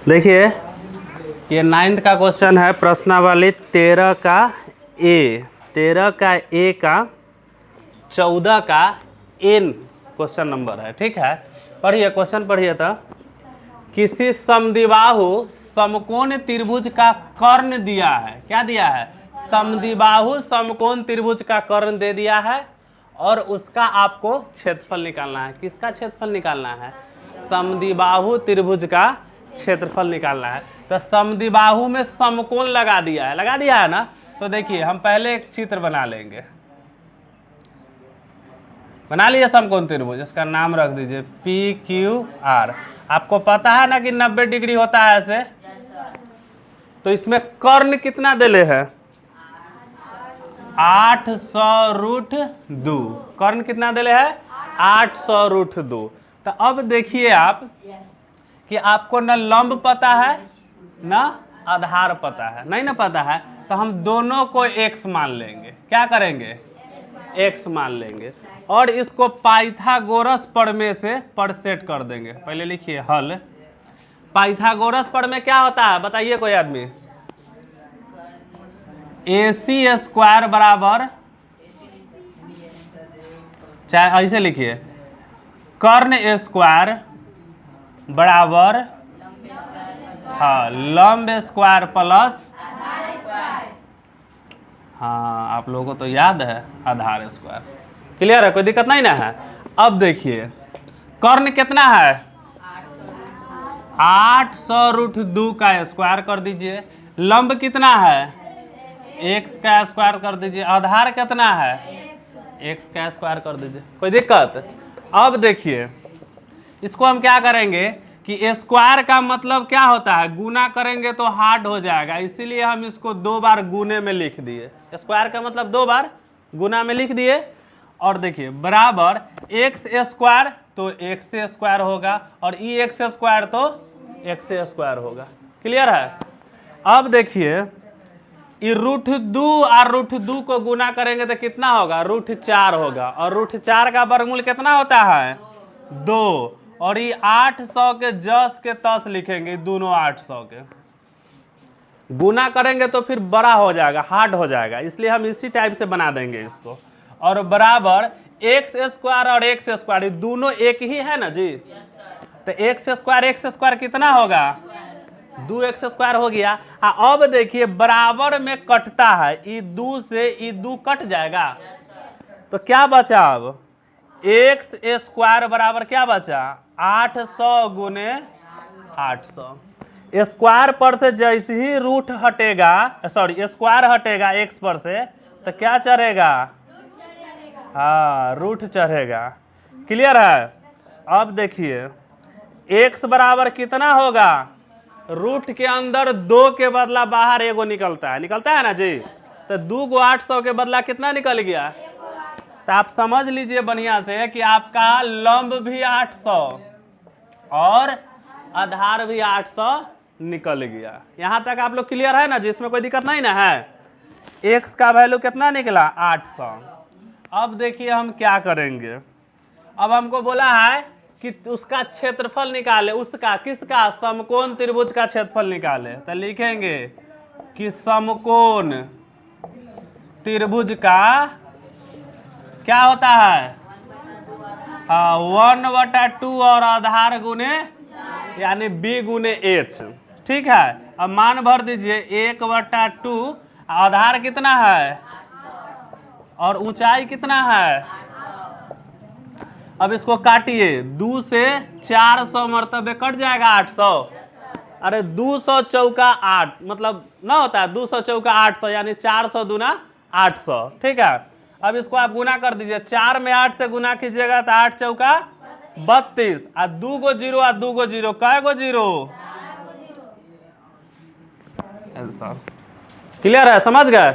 देखिए ये 9th का क्वेश्चन है, प्रश्नावली 13 का ए, 13 का ए का 14 का एन क्वेश्चन नंबर है। ठीक है, पढ़िए क्वेश्चन पढ़िए। तो किसी समद्विबाहु समकोण त्रिभुज का कर्ण दिया है। क्या दिया है? समद्विबाहु समकोण त्रिभुज का कर्ण दे दिया है और उसका आपको क्षेत्रफल निकालना है। किसका क्षेत्रफल निकालना है? समद्विबाहु त्रिभुज का क्षेत्रफल निकालना है। तो समद्विबाहु में समकोण लगा दिया है ना। तो देखिए हम पहले एक चित्र बना लेंगे। बना लिए समकोण त्रिभुज, इसका नाम रख दीजिए PQR। आपको पता है ना कि 90 डिग्री होता है ऐसे। तो इसमें कर्ण कितना देले है? 800√2। कर्ण कितना देले है? 800√2। तो अब देखिए आप कि आपको न लंब पता है न आधार पता है, नहीं ना पता है। तो हम दोनों को x मान लेंगे। क्या करेंगे? x मान लेंगे और इसको पाइथागोरस प्रमेय से पर सेट कर देंगे। पहले लिखिए हल। पाइथागोरस प्रमेय क्या होता है बताइए कोई आदमी? AC² बराबर, चाहे ऐसे लिखिए, कर्ण स्क्वायर बराबर लंब स्क्वायर प्लस, हाँ आप लोगों को तो याद है, आधार स्क्वायर। क्लियर है? कोई दिक्कत नहीं ना है। अब देखिए कर्ण कितना है? 800√2 का स्क्वायर कर दीजिए। लंब कितना है? x का स्क्वायर कर दीजिए। आधार कितना है? x का स्क्वायर कर दीजिए। कोई दिक्कत? अब देखिए इसको हम क्या करेंगे कि स्क्वायर का मतलब क्या होता है? गुना करेंगे तो हार्ड हो जाएगा, इसीलिए हम इसको 2 बार गुने में लिख दिए। स्क्वायर का मतलब 2 बार गुना में लिख दिए। और देखिए बराबर x² तो x² होगा और x² तो x² होगा। क्लियर है? अब देखिए ये √2 और √2 को गुना करेंगे तो कितना होगा? √4 होगा। और √4 का वर्गमूल कितना होता है? 2। और ये 800 के जस के तस लिखेंगे, दोनों 800 के गुना करेंगे तो फिर बड़ा हो जाएगा, हार्ड हो जाएगा, इसलिए हम इसी टाइप से बना देंगे इसको। और बराबर x² और x² ये दोनों एक ही है ना जी। तो x² कितना होगा? 2x² हो गया। अब देखिए बराबर में कटता है, ये 2 से ये 2 कट जाएगा। तो क्या बचा? अब x² बराबर क्या बचा? 800 गुने 800। स्क्वायर पर से जैसे ही रूट हटेगा, सॉरी स्क्वायर हटेगा x पर से, तो क्या चढ़ेगा? हाँ रूट चढ़ेगा। क्लियर है? अब देखिए x बराबर कितना होगा? रूट के अंदर 2 के बदला बाहर एगो निकलता है ना जी। तो 2 को 800 के बदला कितना निकल गया? तो आप समझ लीजिए बढ़िया से कि आपका लंब भी 800 और आधार भी 800 निकल गया। यहां तक आप लोग क्लियर है ना जी? इसमें कोई दिक्कत नहीं ना है। x का वैल्यू कितना निकला? 800। अब देखिए हम क्या करेंगे। अब हमको बोला है कि उसका क्षेत्रफल निकाले। उसका किसका? समकोण त्रिभुज का क्षेत्रफल निकाले। तो लिखेंगे कि समकोण त्रिभुज का क्या होता है? 1/2 और आधार गुने यानी b गुने h। ठीक है, अब मान भर दीजिए 1/2। आधार कितना है और ऊंचाई कितना है? अब इसको काटिए, 2 से 400 मरतबे कट जाएगा 800। अरे 200 चौका 8 मतलब ना होता है 200 चौका 800 यानी 400 दूना 800। ठीक है, अब इसको आप गुना कर दीजिए। 4 में 8 से गुना कीजिएगा तो 8 चौका 32 और 2 गो 0 और 2 गो 0, कै गो 0? आंसर। क्लियर है? समझ गए?